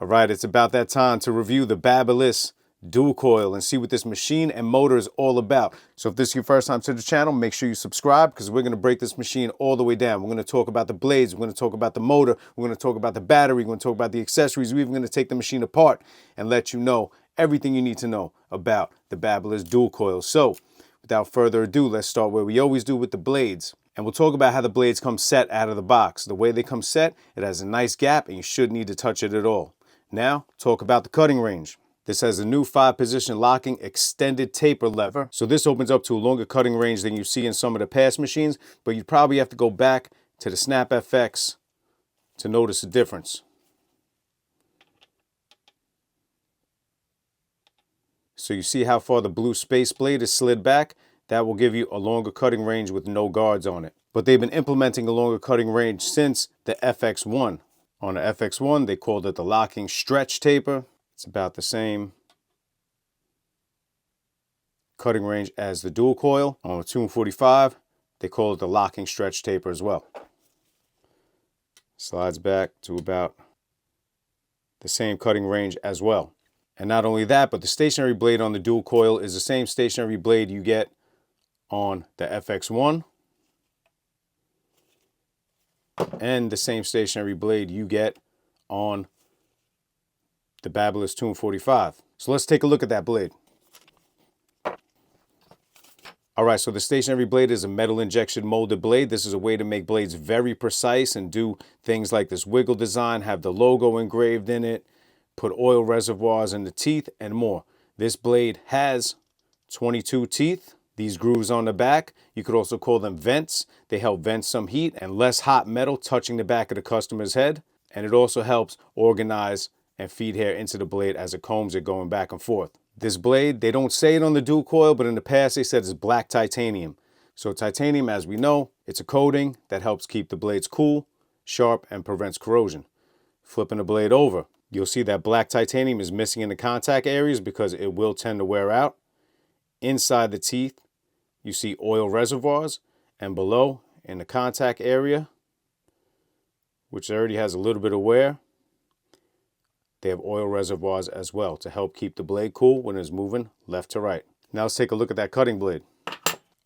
All right, it's about that time to review the BaByliss dual coil and see what this machine and motor is all about. So if this is your first time to the channel, make sure you subscribe because we're going to break this machine all the way down. We're going to talk about the blades, we're going to talk about the motor, we're going to talk about the battery, we're going to talk about the accessories, we're even going to take the machine apart and let you know everything you need to know about the BaByliss dual coil. So without further ado, let's start where we always do with the blades. And we'll talk about how the blades come set out of the box. The way they come set, it has a nice gap and you shouldn't need to touch it at all. Now, talk about the cutting range. This has a new 5-position locking extended taper lever. So this opens up to a longer cutting range than you see in some of the past machines, but you'd probably have to go back to the Snap FX to notice the difference. So you see how far the blue space blade is slid back? That will give you a longer cutting range with no guards on it. But they've been implementing a longer cutting range since the FX1. On the FX1, they called it the locking stretch taper. It's about the same cutting range as the dual coil. On the 245, they call it the locking stretch taper as well. Slides back to about the same cutting range as well. And not only that, but the stationary blade on the dual coil is the same stationary blade you get on the FX1 and the same stationary blade you get on the BaByliss 245. So let's take a look at that blade. All right, so the stationary blade is a metal injection molded blade. This is a way to make blades very precise and do things like this wiggle design, have the logo engraved in it, put oil reservoirs in the teeth, and more. This blade has 22 teeth. These grooves on the back, you could also call them vents. They help vent some heat and less hot metal touching the back of the customer's head. And it also helps organize and feed hair into the blade as it combs it going back and forth. This blade, they don't say it on the dual coil, but in the past they said it's black titanium. So titanium, as we know, it's a coating that helps keep the blades cool, sharp, and prevents corrosion. Flipping the blade over, you'll see that black titanium is missing in the contact areas because it will tend to wear out. Inside the teeth, you see oil reservoirs, and below in the contact area, which already has a little bit of wear, they have oil reservoirs as well to help keep the blade cool when it's moving left to right. Now let's take a look at that cutting blade.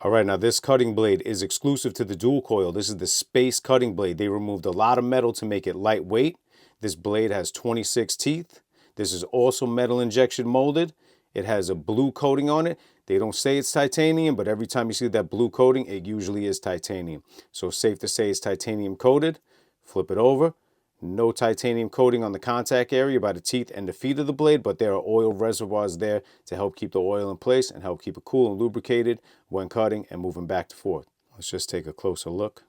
All right, now this cutting blade is exclusive to the dual coil. This is the space cutting blade. They removed a lot of metal to make it lightweight. This blade has 26 teeth. This is also metal injection molded. It has a blue coating on it. They don't say it's titanium, but every time you see that blue coating, it usually is titanium. So it's safe to say it's titanium coated. Flip it over. No titanium coating on the contact area by the teeth and the feet of the blade, but there are oil reservoirs there to help keep the oil in place and help keep it cool and lubricated when cutting and moving back and forth. Let's just take a closer look.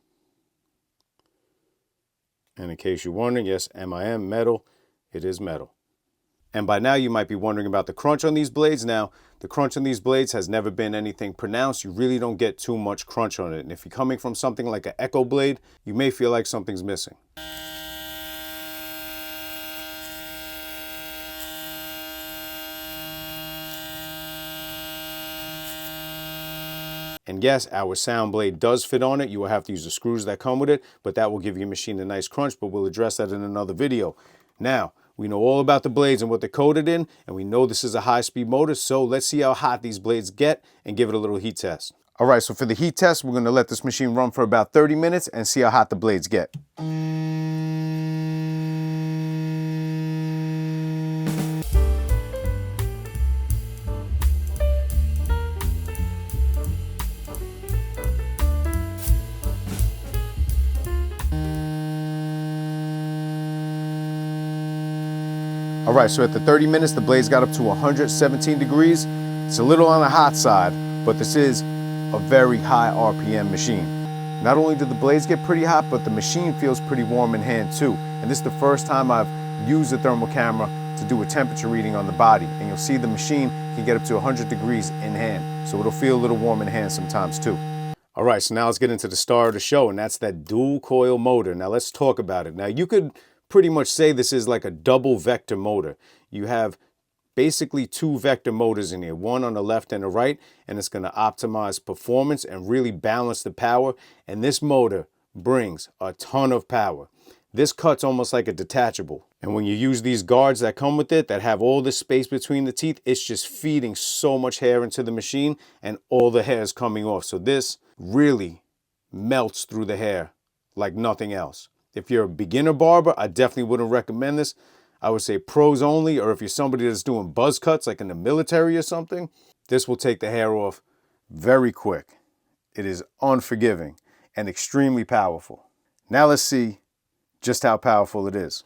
And in case you're wondering, yes, MIM, metal, it is metal. And by now you might be wondering about the crunch on these blades. Now, the crunch on these blades has never been anything pronounced. You really don't get too much crunch on it. And if you're coming from something like an Echo blade, you may feel like something's missing. And yes, our sound blade does fit on it. You will have to use the screws that come with it, but that will give your machine a nice crunch, but we'll address that in another video. Now, we know all about the blades and what they're coated in, and we know this is a high-speed motor, so let's see how hot these blades get and give it a little heat test. All right, so for the heat test, we're gonna let this machine run for about 30 minutes and see how hot the blades get. All right, so at the 30 minutes, the blades got up to 117 degrees. It's a little on the hot side, but this is a very high RPM machine. Not only do the blades get pretty hot, but the machine feels pretty warm in hand too. And this is the first time I've used the thermal camera to do a temperature reading on the body. And you'll see the machine can get up to 100 degrees in hand. So it'll feel a little warm in hand sometimes too. All right, so now let's get into the star of the show, and that's that dual coil motor. Now let's talk about it. Now you could pretty much say this is like a double vector motor. You have basically two vector motors in here, one on the left and the right, and it's going to optimize performance and really balance the power. And this motor brings a ton of power. This cuts almost like a detachable. And when you use these guards that come with it, that have all this space between the teeth, it's just feeding so much hair into the machine and all the hair is coming off. So this really melts through the hair like nothing else. If you're a beginner barber, I definitely wouldn't recommend this. I would say pros only, or if you're somebody that's doing buzz cuts like in the military or something, this will take the hair off very quick. It is unforgiving and extremely powerful. Now let's see just how powerful it is.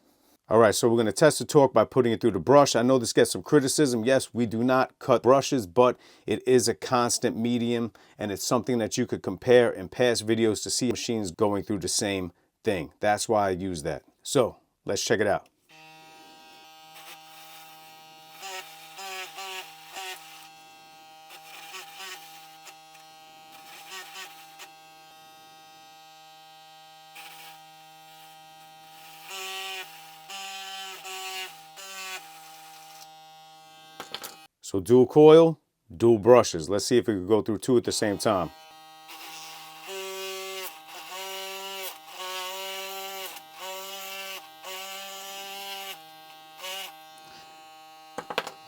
All right, so we're going to test the torque by putting it through the brush. I know this gets some criticism. Yes, we do not cut brushes, but it is a constant medium, and it's something that you could compare in past videos to see machines going through the same thing. That's why I use that. So let's check it out. So dual coil, dual brushes. Let's see if we can go through two at the same time.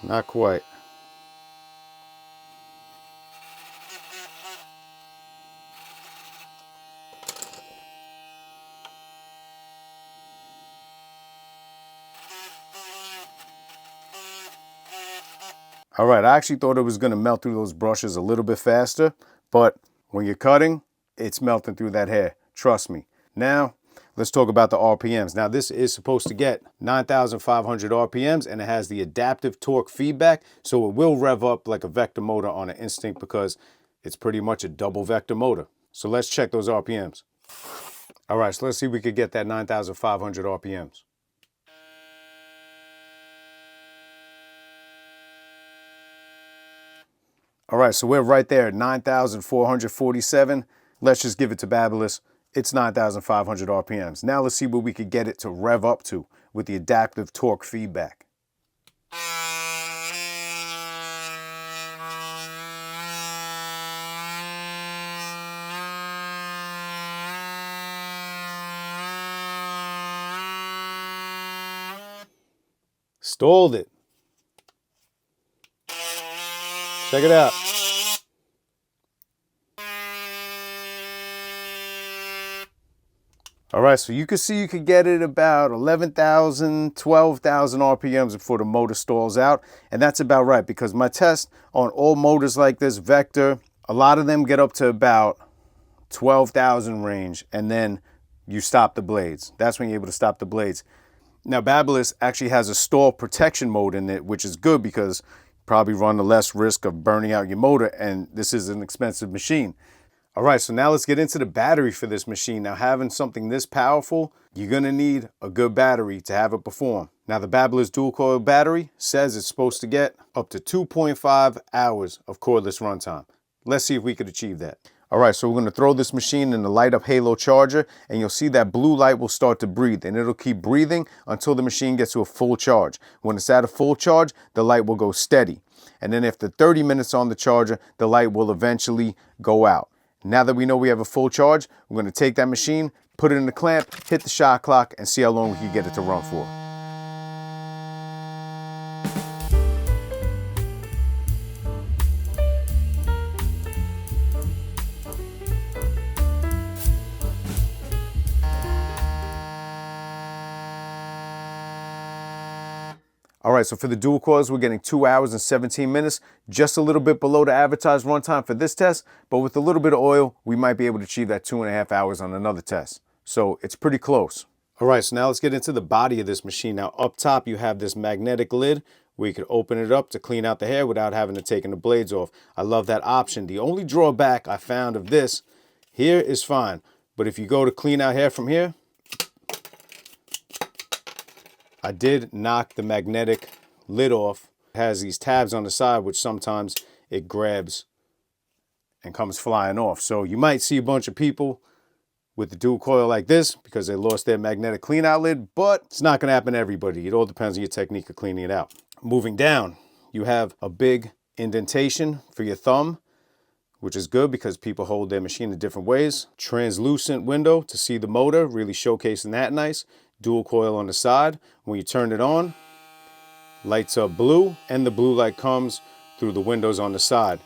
Not quite. All right, I actually thought it was going to melt through those brushes a little bit faster, but when you're cutting, it's melting through that hair. Trust me. Now, let's talk about the RPMs. Now, this is supposed to get 9,500 RPMs, and it has the adaptive torque feedback, so it will rev up like a vector motor on an instinct because it's pretty much a double vector motor. So let's check those RPMs. All right, so let's see if we could get that 9,500 RPMs. All right, so we're right there at 9,447. Let's just give it to BaByliss. It's 9,500 RPMs. Now let's see what we could get it to rev up to with the adaptive torque feedback. Stalled it. Check it out. All right, so you can see you could get it about 11,000, 12,000 RPMs before the motor stalls out. And that's about right, because my test on all motors like this, Vector, a lot of them get up to about 12,000 range, and then you stop the blades. That's when you're able to stop the blades. Now, BaByliss actually has a stall protection mode in it, which is good because probably run the less risk of burning out your motor, and this is an expensive machine. All right, so now let's get into the battery for this machine. Now, having something this powerful, you're gonna need a good battery to have it perform. Now, the BaByliss dual coil battery says it's supposed to get up to 2.5 hours of cordless runtime. Let's see if we could achieve that. All right, so we're gonna throw this machine in the light up halo charger, and you'll see that blue light will start to breathe, and it'll keep breathing until the machine gets to a full charge. When it's at a full charge, the light will go steady. And then after 30 minutes on the charger, the light will eventually go out. Now that we know we have a full charge, we're gonna take that machine, put it in the clamp, hit the shot clock, and see how long we can get it to run for. All right, so for the dual coils, we're getting 2 hours and 17 minutes, just a little bit below the advertised runtime for this test, but with a little bit of oil, we might be able to achieve that 2.5 hours on another test. So it's pretty close. All right, so now let's get into the body of this machine. Now up top, you have this magnetic lid where you can open it up to clean out the hair without having to take the blades off. I love that option. The only drawback I found of this here is fine, but if you go to clean out hair from here, I did knock the magnetic lid off. It has these tabs on the side, which sometimes it grabs and comes flying off. So you might see a bunch of people with the dual coil like this because they lost their magnetic clean out lid, but it's not gonna happen to everybody. It all depends on your technique of cleaning it out. Moving down, you have a big indentation for your thumb, which is good because people hold their machine in different ways. Translucent window to see the motor, really showcasing that nice. Dual coil on the side. When you turn it on, lights up blue, and the blue light comes through the windows on the side.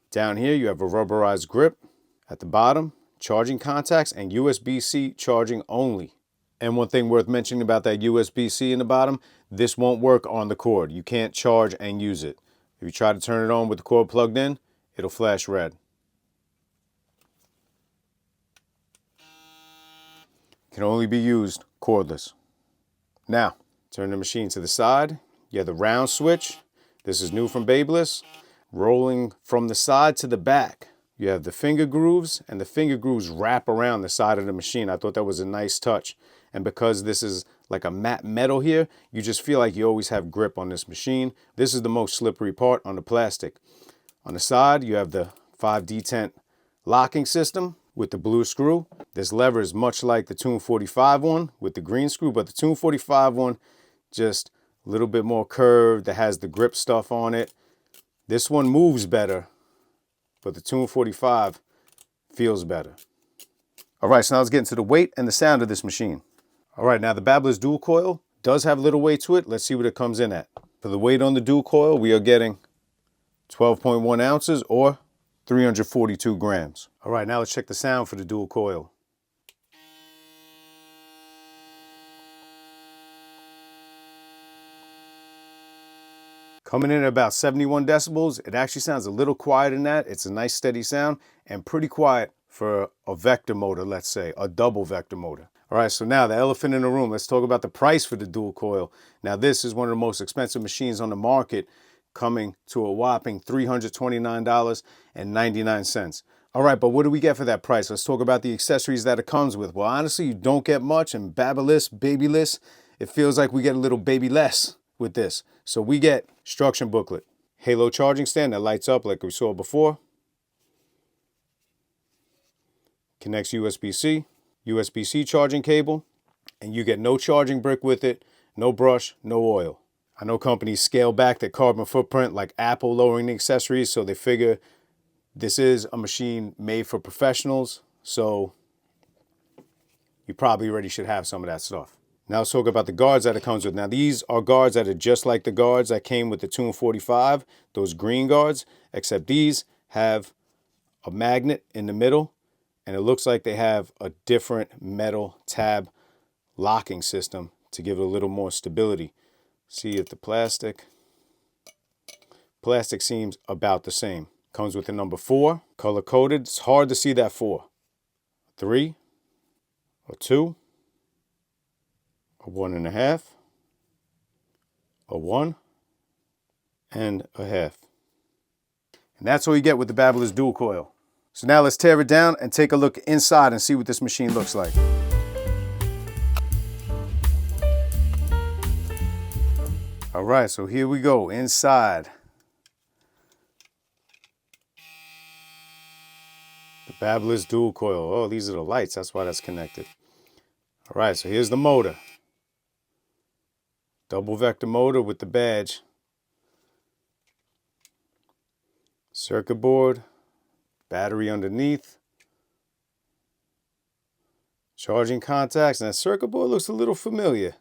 Down here, you have a rubberized grip. At the bottom, charging contacts and USB-C charging only. And one thing worth mentioning about that USB-C in the bottom, this won't work on the cord. You can't charge and use it. If you try to turn it on with the cord plugged in, it'll flash red. Can only be used cordless. Now, turn the machine to the side. You have the round switch. This is new from BaByliss. Rolling from the side to the back. You have the finger grooves, and the finger grooves wrap around the side of the machine. I thought that was a nice touch. And because this is like a matte metal here, you just feel like you always have grip on this machine. This is the most slippery part on the plastic. On the side, you have the 5D10 locking system with the blue screw. This lever is much like the Tune 45 one with the green screw, but the Tune 45 one just a little bit more curved, that has the grip stuff on it. This one moves better, but the Tune 45 feels better. All right, so now let's get into the weight and the sound of this machine. All right, now the BaByliss dual coil does have a little weight to it. Let's see what it comes in at. For the weight on the dual coil, we are getting 12.1 ounces or 342 grams. All right, now let's check the sound for the dual coil. Coming in at about 71 decibels. It actually sounds a little quiet than that. It's a nice steady sound and pretty quiet for a vector motor, let's say, a double vector motor. All right, so now the elephant in the room. Let's talk about the price for the dual coil. Now this is one of the most expensive machines on the market, coming to a whopping $329.99. All right, but what do we get for that price? Let's talk about the accessories that it comes with. Well, honestly, you don't get much, and BaByliss, it feels like we get a little baby less with this. So we get instruction booklet, halo charging stand that lights up like we saw before, connects USB-C, USB-C charging cable, and you get no charging brick with it, no brush, no oil. I know companies scale back their carbon footprint, like Apple lowering the accessories, so they figure this is a machine made for professionals, so you probably already should have some of that stuff. Now let's talk about the guards that it comes with. Now these are guards that are just like the guards that came with the Tune 45, those green guards, except these have a magnet in the middle, and it looks like they have a different metal tab locking system to give it a little more stability. See if the plastic seems about the same. Comes with the number 4, color coded. It's hard to see that 4. 3, a 2, a 1.5, a 1, and a half. And that's all you get with the BaByliss dual coil. So now let's tear it down and take a look inside and see what this machine looks like. All right, so here we go inside. The BaByliss dual coil. Oh, these are the lights. That's why that's connected. All right, so here's the motor. Double vector motor with the badge. Circuit board. Battery underneath. Charging contacts. And that circuit board looks a little familiar.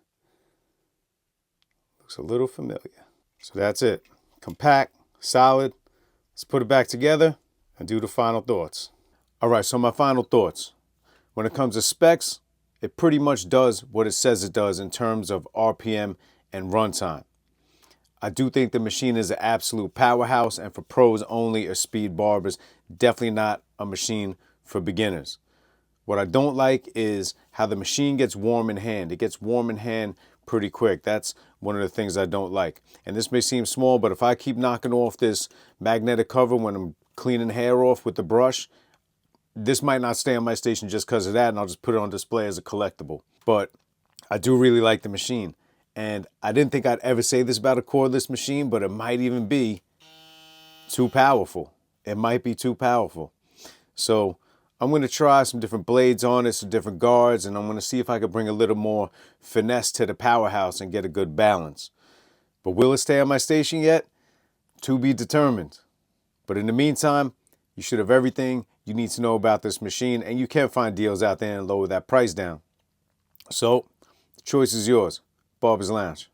Looks a little familiar. So that's it. Compact, solid. Let's put it back together and do the final thoughts. All right, so my final thoughts. When it comes to specs, it pretty much does what it says it does in terms of RPM and runtime. I do think the machine is an absolute powerhouse, and for pros only or speed barbers, definitely not a machine for beginners. What I don't like is how the machine gets warm in hand. It gets warm in hand pretty quick. That's one of the things I don't like. And this may seem small, but if I keep knocking off this magnetic cover when I'm cleaning hair off with the brush, this might not stay on my station just because of that, and I'll just put it on display as a collectible. But I do really like the machine. And I didn't think I'd ever say this about a cordless machine, but it might even be too powerful. It might be too powerful. So I'm going to try some different blades on it, some different guards, and I'm going to see if I could bring a little more finesse to the powerhouse and get a good balance. But will it stay on my station yet? To be determined. But in the meantime, You should have everything you need to know about this machine, and you can find deals out there and lower that price down. So the choice is yours. Barber's Lounge.